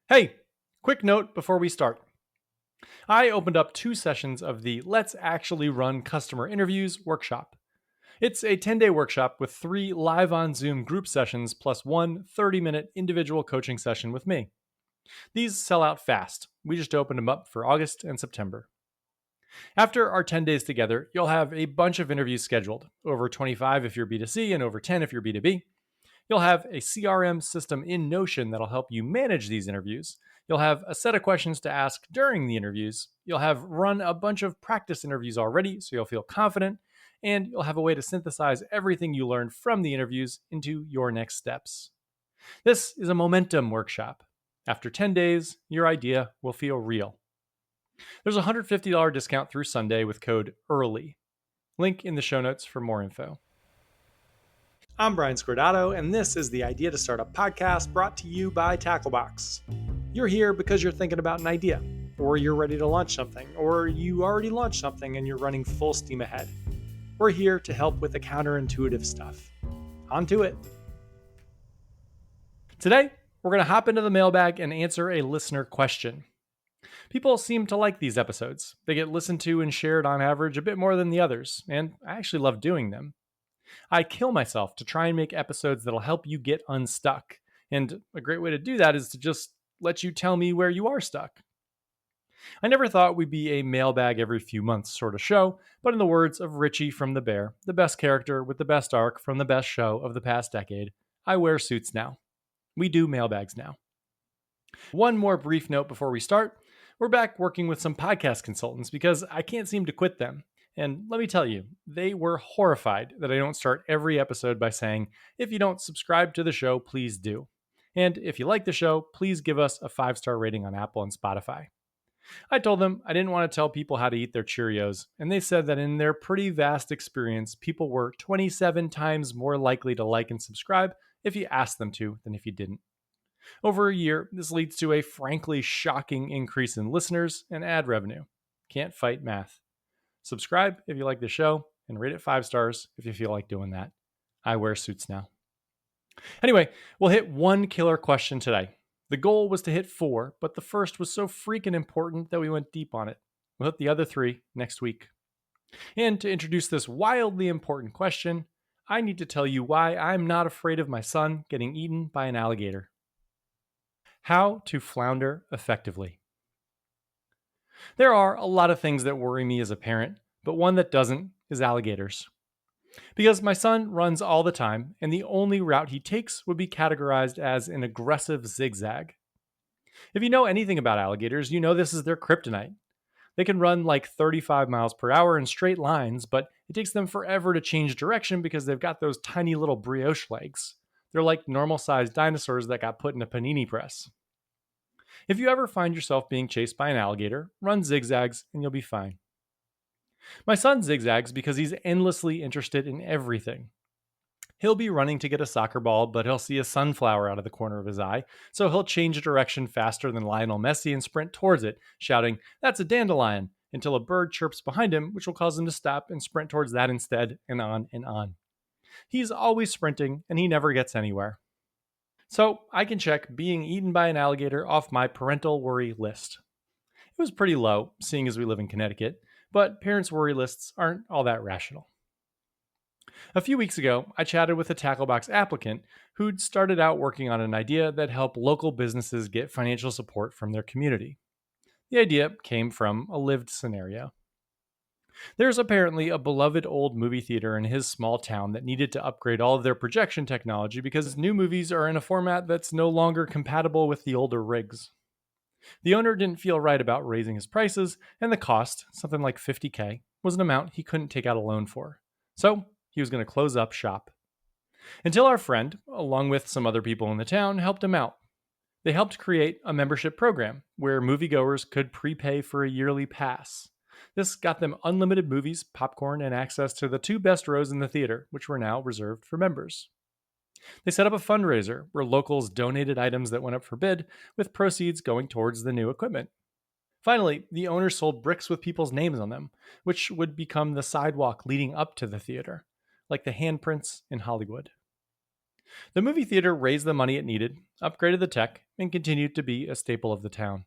Hey, quick note before we start. I opened up 2 sessions of the Let's Actually Run Customer Interviews workshop. It's a 10-day workshop with 3 live on Zoom group sessions plus one 30-minute individual coaching session with me. These sell out fast. We just opened them up for August and September. After our 10 days together, you'll have a bunch of interviews scheduled, over 25 if you're B2C and over 10 if you're B2B. You'll have a CRM system in Notion that'll help you manage these interviews. You'll have a set of questions to ask during the interviews. You'll have run a bunch of practice interviews already, so you'll feel confident. And you'll have a way to synthesize everything you learned from the interviews into your next steps. This is a momentum workshop. After 10 days, your idea will feel real. There's a $150 discount through Sunday with code EARLY. Link in the show notes for more info. I'm Brian Scordato, and this is the Idea to Start a Podcast brought to you by Tacklebox. You're here because you're thinking about an idea, or you're ready to launch something, or you already launched something and you're running full steam ahead. We're here to help with the counterintuitive stuff. On to it. Today, we're going to hop into the mailbag and answer a listener question. People seem to like these episodes. They get listened to and shared on average a bit more than the others, and I actually love doing them. I kill myself to try and make episodes that'll help you get unstuck. And a great way to do that is to just let you tell me where you are stuck. I never thought we'd be a mailbag every few months sort of show, but in the words of Richie from The Bear, the best character with the best arc from the best show of the past decade, I wear suits now. We do mailbags now. One more brief note before we start. We're back working with some podcast consultants because I can't seem to quit them. And let me tell you, they were horrified that I don't start every episode by saying, if you don't subscribe to the show, please do. And if you like the show, please give us a 5-star rating on Apple and Spotify. I told them I didn't want to tell people how to eat their Cheerios, and they said that in their pretty vast experience, people were 27 times more likely to like and subscribe if you asked them to than if you didn't. Over a year, this leads to a frankly shocking increase in listeners and ad revenue. Can't fight math. Subscribe if you like the show, and rate it 5 stars if you feel like doing that. I wear suits now. Anyway, we'll hit one killer question today. The goal was to hit 4, but the first was so freaking important that we went deep on it. We'll hit the other 3 next week. And to introduce this wildly important question, I need to tell you why I'm not afraid of my son getting eaten by an alligator. How to flounder effectively. There are a lot of things that worry me as a parent, but one that doesn't is alligators. Because my son runs all the time, and the only route he takes would be categorized as an aggressive zigzag. If you know anything about alligators, you know this is their kryptonite. They can run like 35 miles per hour in straight lines, but it takes them forever to change direction because they've got those tiny little brioche legs. They're like normal-sized dinosaurs that got put in a panini press. If you ever find yourself being chased by an alligator, run zigzags and you'll be fine. My son zigzags because he's endlessly interested in everything. He'll be running to get a soccer ball, but he'll see a sunflower out of the corner of his eye, so he'll change direction faster than Lionel Messi and sprint towards it, shouting, "That's a dandelion," until a bird chirps behind him, which will cause him to stop and sprint towards that instead, and on and on. He's always sprinting, and he never gets anywhere. So I can check being eaten by an alligator off my parental worry list. It was pretty low, seeing as we live in Connecticut, but parents' worry lists aren't all that rational. A few weeks ago, I chatted with a Tacklebox applicant who'd started out working on an idea that helped local businesses get financial support from their community. The idea came from a lived scenario. There's apparently a beloved old movie theater in his small town that needed to upgrade all of their projection technology because new movies are in a format that's no longer compatible with the older rigs. The owner didn't feel right about raising his prices, and the cost, something like $50K, was an amount he couldn't take out a loan for. So he was going to close up shop. Until our friend, along with some other people in the town, helped him out. They helped create a membership program where moviegoers could prepay for a yearly pass. This got them unlimited movies, popcorn, and access to the 2 best rows in the theater, which were now reserved for members. They set up a fundraiser where locals donated items that went up for bid, with proceeds going towards the new equipment. Finally, the owner sold bricks with people's names on them, which would become the sidewalk leading up to the theater, like the handprints in Hollywood. The movie theater raised the money it needed, upgraded the tech, and continued to be a staple of the town.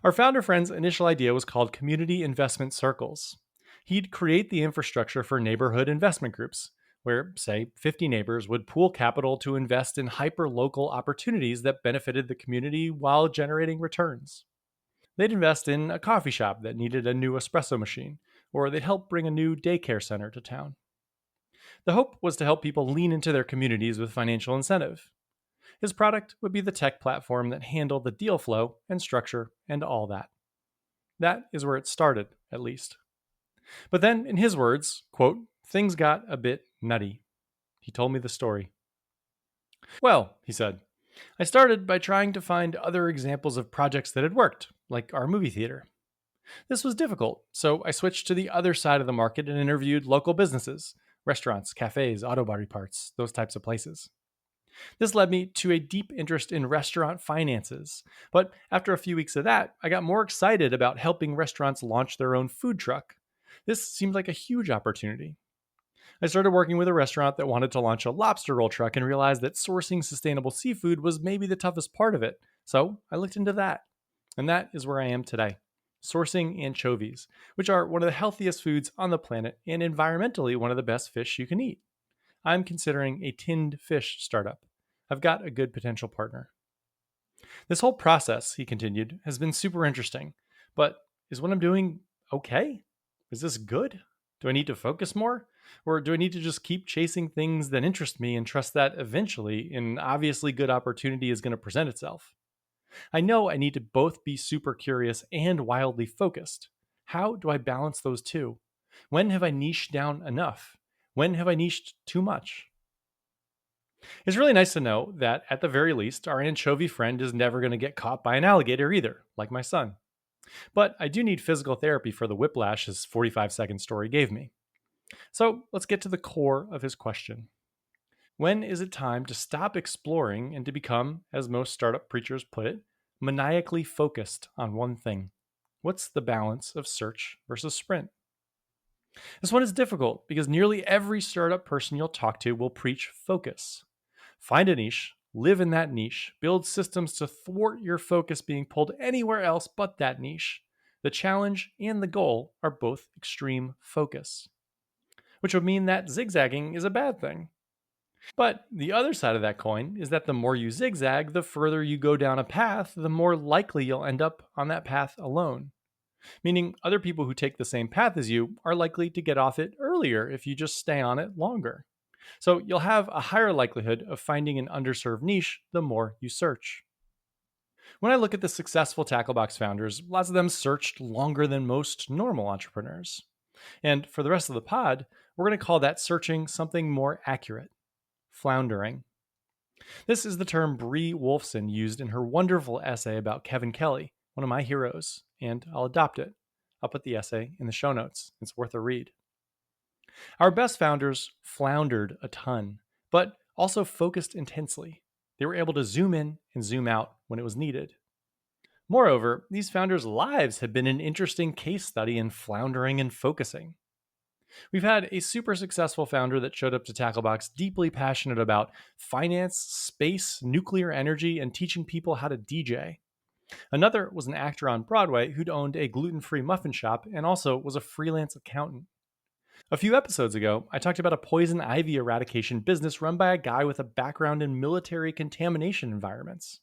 Our founder friend's initial idea was called Community Investment Circles. He'd create the infrastructure for neighborhood investment groups, where, say, 50 neighbors would pool capital to invest in hyper local opportunities that benefited the community while generating returns. They'd invest in a coffee shop that needed a new espresso machine, or they'd help bring a new daycare center to town. The hope was to help people lean into their communities with financial incentive. His product would be the tech platform that handled the deal flow and structure and all that. That is where it started, at least. But then, in his words, quote, things got a bit nutty. He told me the story. Well, he said, I started by trying to find other examples of projects that had worked, like our movie theater. This was difficult, so I switched to the other side of the market and interviewed local businesses, restaurants, cafes, auto body parts, those types of places. This led me to a deep interest in restaurant finances. But after a few weeks of that, I got more excited about helping restaurants launch their own food truck. This seemed like a huge opportunity. I started working with a restaurant that wanted to launch a lobster roll truck and realized that sourcing sustainable seafood was maybe the toughest part of it. So I looked into that. And that is where I am today, sourcing anchovies, which are one of the healthiest foods on the planet and environmentally one of the best fish you can eat. I'm considering a tinned fish startup. I've got a good potential partner. This whole process, he continued, has been super interesting. But is what I'm doing okay? Is this good? Do I need to focus more? Or do I need to just keep chasing things that interest me and trust that eventually an obviously good opportunity is going to present itself? I know I need to both be super curious and wildly focused. How do I balance those two? When have I niched down enough? When have I niched too much? It's really nice to know that, at the very least, our anchovy friend is never going to get caught by an alligator either, like my son. But I do need physical therapy for the whiplash his 45-second story gave me. So let's get to the core of his question. When is it time to stop exploring and to become, as most startup preachers put it, maniacally focused on one thing? What's the balance of search versus sprint? This one is difficult because nearly every startup person you'll talk to will preach focus. Find a niche, live in that niche, build systems to thwart your focus being pulled anywhere else but that niche. The challenge and the goal are both extreme focus, which would mean that zigzagging is a bad thing. But the other side of that coin is that the more you zigzag, the further you go down a path, the more likely you'll end up on that path alone. Meaning other people who take the same path as you are likely to get off it earlier if you just stay on it longer. So you'll have a higher likelihood of finding an underserved niche the more you search. When I look at the successful Tacklebox founders, lots of them searched longer than most normal entrepreneurs. And for the rest of the pod, we're going to call that searching something more accurate: floundering. This is the term Bree Wolfson used in her wonderful essay about Kevin Kelly, one of my heroes, and I'll adopt it. I'll put the essay in the show notes. It's worth a read. Our best founders floundered a ton, but also focused intensely. They were able to zoom in and zoom out when it was needed. Moreover, these founders' lives have been an interesting case study in floundering and focusing. We've had a super successful founder that showed up to Tacklebox deeply passionate about finance, space, nuclear energy, and teaching people how to DJ. Another was an actor on Broadway who'd owned a gluten-free muffin shop and also was a freelance accountant. A few episodes ago, I talked about a poison ivy eradication business run by a guy with a background in military contamination environments.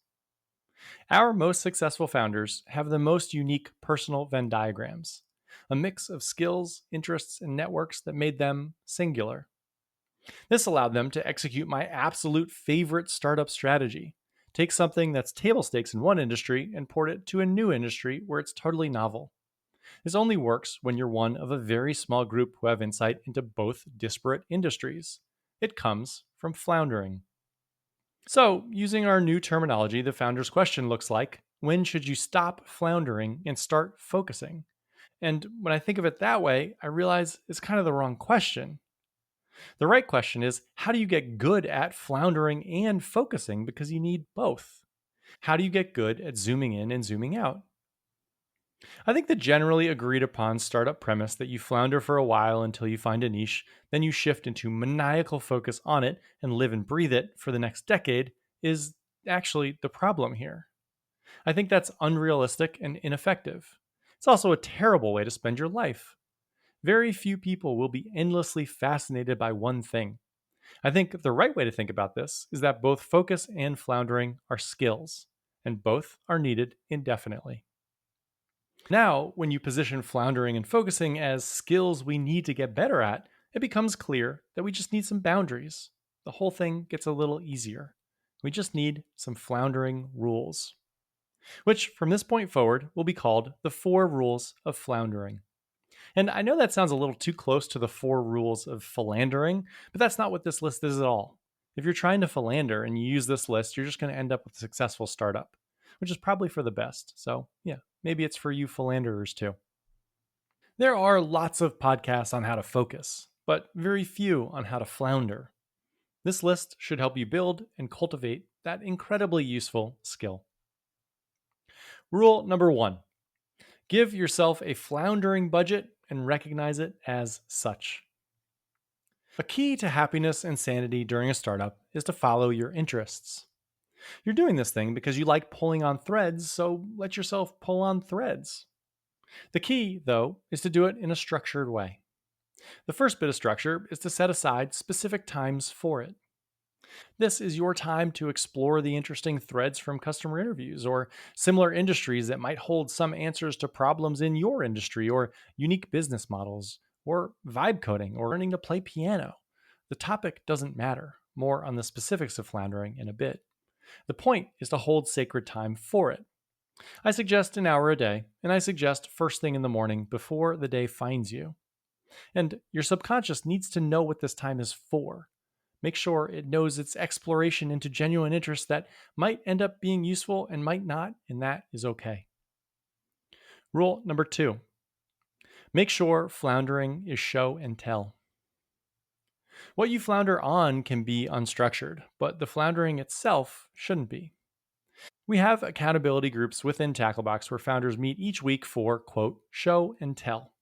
Our most successful founders have the most unique personal Venn diagrams, a mix of skills, interests, and networks that made them singular. This allowed them to execute my absolute favorite startup strategy: take something that's table stakes in one industry and port it to a new industry where it's totally novel. This only works when you're one of a very small group who have insight into both disparate industries. It comes from floundering. So, using our new terminology, the founder's question looks like: when should you stop floundering and start focusing? And when I think of it that way, I realize it's kind of the wrong question. The right question is, how do you get good at floundering and focusing? Because you need both. How do you get good at zooming in and zooming out? I think the generally agreed upon startup premise that you flounder for a while until you find a niche, then you shift into maniacal focus on it and live and breathe it for the next decade is actually the problem here. I think that's unrealistic and ineffective. It's also a terrible way to spend your life. Very few people will be endlessly fascinated by one thing. I think the right way to think about this is that both focus and floundering are skills, and both are needed indefinitely. Now, when you position floundering and focusing as skills we need to get better at, it becomes clear that we just need some boundaries. The whole thing gets a little easier. We just need some floundering rules, which from this point forward will be called the 4 rules of floundering. And I know that sounds a little too close to the 4 rules of philandering, but that's not what this list is at all. If you're trying to philander and you use this list, you're just going to end up with a successful startup, which is probably for the best. So, yeah, maybe it's for you philanderers too. There are lots of podcasts on how to focus, but very few on how to flounder. This list should help you build and cultivate that incredibly useful skill. Rule number 1: give yourself a floundering budget and recognize it as such. A key to happiness and sanity during a startup is to follow your interests. You're doing this thing because you like pulling on threads, so let yourself pull on threads. The key, though, is to do it in a structured way. The first bit of structure is to set aside specific times for it. This is your time to explore the interesting threads from customer interviews or similar industries that might hold some answers to problems in your industry or unique business models or vibe coding or learning to play piano. The topic doesn't matter. More on the specifics of floundering in a bit. The point is to hold sacred time for it. I suggest an hour a day, and I suggest first thing in the morning before the day finds you. And your subconscious needs to know what this time is for. Make sure it knows it's exploration into genuine interests that might end up being useful and might not, and that is okay. Rule number 2: make sure floundering is show and tell. What you flounder on can be unstructured, but the floundering itself shouldn't be. We have accountability groups within Tacklebox where founders meet each week for, quote, show and tell.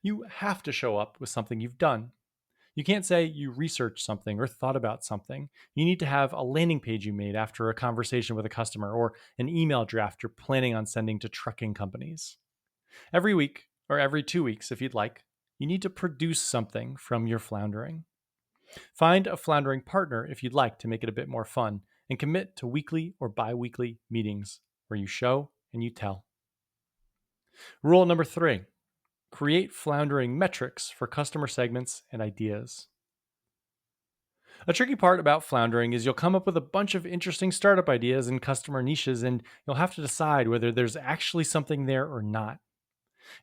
You have to show up with something you've done. You can't say you researched something or thought about something. You need to have a landing page you made after a conversation with a customer or an email draft you're planning on sending to trucking companies. Every week, or every 2 weeks if you'd like, you need to produce something from your floundering. Find a floundering partner if you'd like to make it a bit more fun, and commit to weekly or bi weekly meetings where you show and you tell. Rule number 3: create floundering metrics for customer segments and ideas. A tricky part about floundering is you'll come up with a bunch of interesting startup ideas and customer niches, and you'll have to decide whether there's actually something there or not.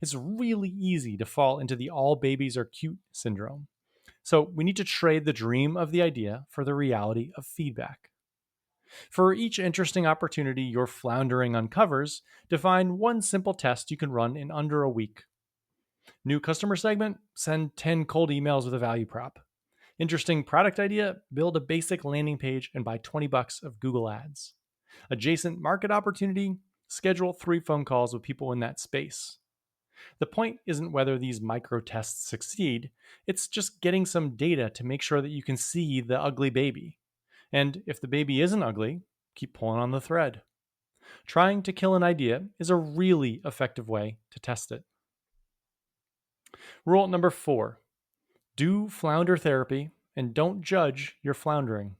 It's really easy to fall into the all babies are cute syndrome. So we need to trade the dream of the idea for the reality of feedback. For each interesting opportunity your floundering uncovers, define one simple test you can run in under a week. New customer segment? Send 10 cold emails with a value prop. Interesting product idea? Build a basic landing page and buy $20 of Google Ads. Adjacent market opportunity? Schedule 3 phone calls with people in that space. The point isn't whether these micro tests succeed, it's just getting some data to make sure that you can see the ugly baby. And if the baby isn't ugly, keep pulling on the thread. Trying to kill an idea is a really effective way to test it. Rule number 4: do flounder therapy and don't judge your floundering.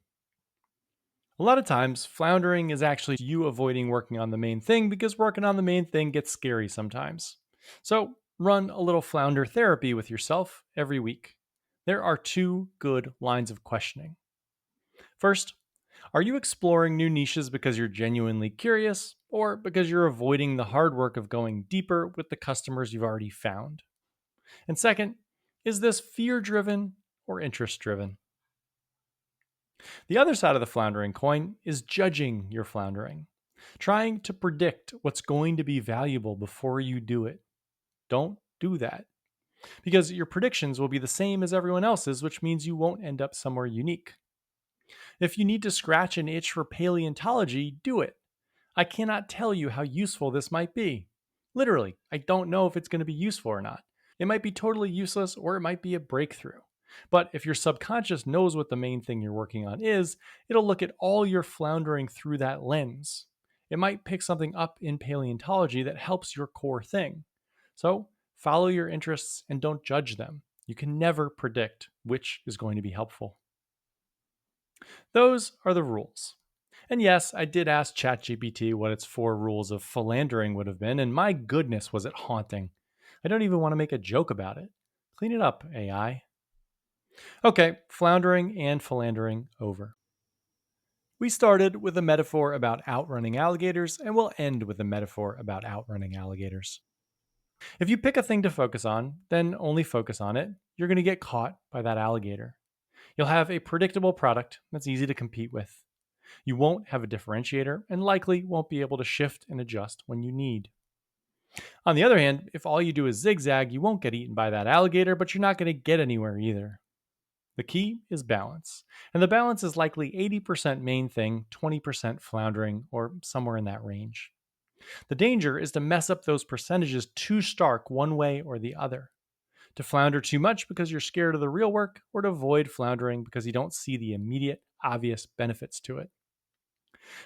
A lot of times, floundering is actually you avoiding working on the main thing because working on the main thing gets scary sometimes. So, run a little flounder therapy with yourself every week. There are 2 good lines of questioning. First, are you exploring new niches because you're genuinely curious or because you're avoiding the hard work of going deeper with the customers you've already found? And second, is this fear driven or interest driven? The other side of the floundering coin is judging your floundering, trying to predict what's going to be valuable before you do it. Don't do that, because your predictions will be the same as everyone else's, which means you won't end up somewhere unique. If you need to scratch an itch for paleontology, do it. I cannot tell you how useful this might be. Literally, I don't know if it's going to be useful or not. It might be totally useless or it might be a breakthrough. But if your subconscious knows what the main thing you're working on is, it'll look at all your floundering through that lens. It might pick something up in paleontology that helps your core thing. So follow your interests and don't judge them. You can never predict which is going to be helpful. Those are the rules. And yes, I did ask ChatGPT what its 4 rules of philandering would have been, and my goodness, was it haunting. I don't even want to make a joke about it. Clean it up, AI. Okay, floundering and philandering over. We started with a metaphor about outrunning alligators, and we'll end with a metaphor about outrunning alligators. If you pick a thing to focus on, then only focus on it, you're going to get caught by that alligator. You'll have a predictable product that's easy to compete with. You won't have a differentiator and likely won't be able to shift and adjust when you need. On the other hand, if all you do is zigzag, you won't get eaten by that alligator, but you're not going to get anywhere either. The key is balance, and the balance is likely 80% main thing, 20% floundering, or somewhere in that range. The danger is to mess up those percentages too stark one way or the other. To flounder too much because you're scared of the real work, or to avoid floundering because you don't see the immediate, obvious benefits to it.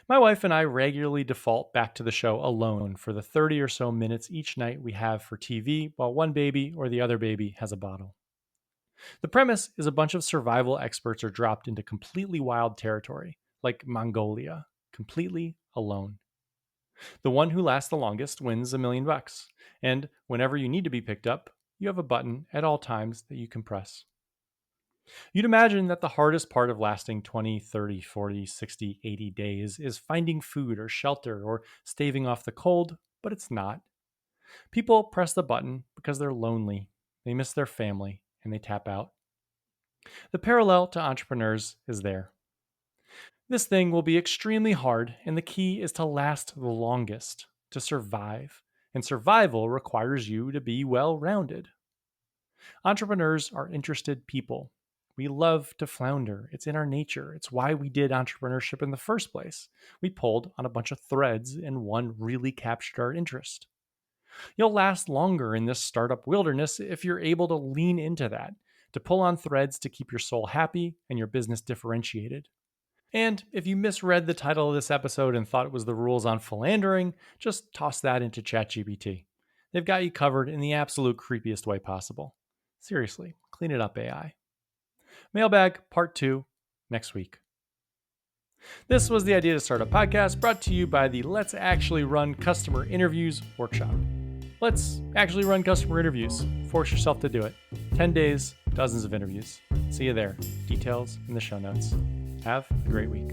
My wife and I regularly default back to the show alone for the 30 or so minutes each night we have for TV while one baby or the other baby has a bottle. The premise is a bunch of survival experts are dropped into completely wild territory, like Mongolia, completely alone. The one who lasts the longest wins $1,000,000, and whenever you need to be picked up, you have a button at all times that you can press. You'd imagine that the hardest part of lasting 20, 30, 40, 60, 80 days is finding food or shelter or staving off the cold, but it's not. People press the button because they're lonely, they miss their family, and they tap out. The parallel to entrepreneurs is there. This thing will be extremely hard, and the key is to last the longest, to survive. And survival requires you to be well rounded. Entrepreneurs are interested people. We love to flounder. It's in our nature. It's why we did entrepreneurship in the first place. We pulled on a bunch of threads, and one really captured our interest. You'll last longer in this startup wilderness if you're able to lean into that, to pull on threads to keep your soul happy and your business differentiated. And if you misread the title of this episode and thought it was the rules on philandering, just toss that into ChatGPT. They've got you covered in the absolute creepiest way possible. Seriously, clean it up, AI. Mailbag Part 2, next week. This was the Idea to Start a Podcast, brought to you by the Let's Actually Run Customer Interviews workshop. Let's actually run customer interviews. Force yourself to do it. 10 days, dozens of interviews. See you there. Details in the show notes. Have a great week.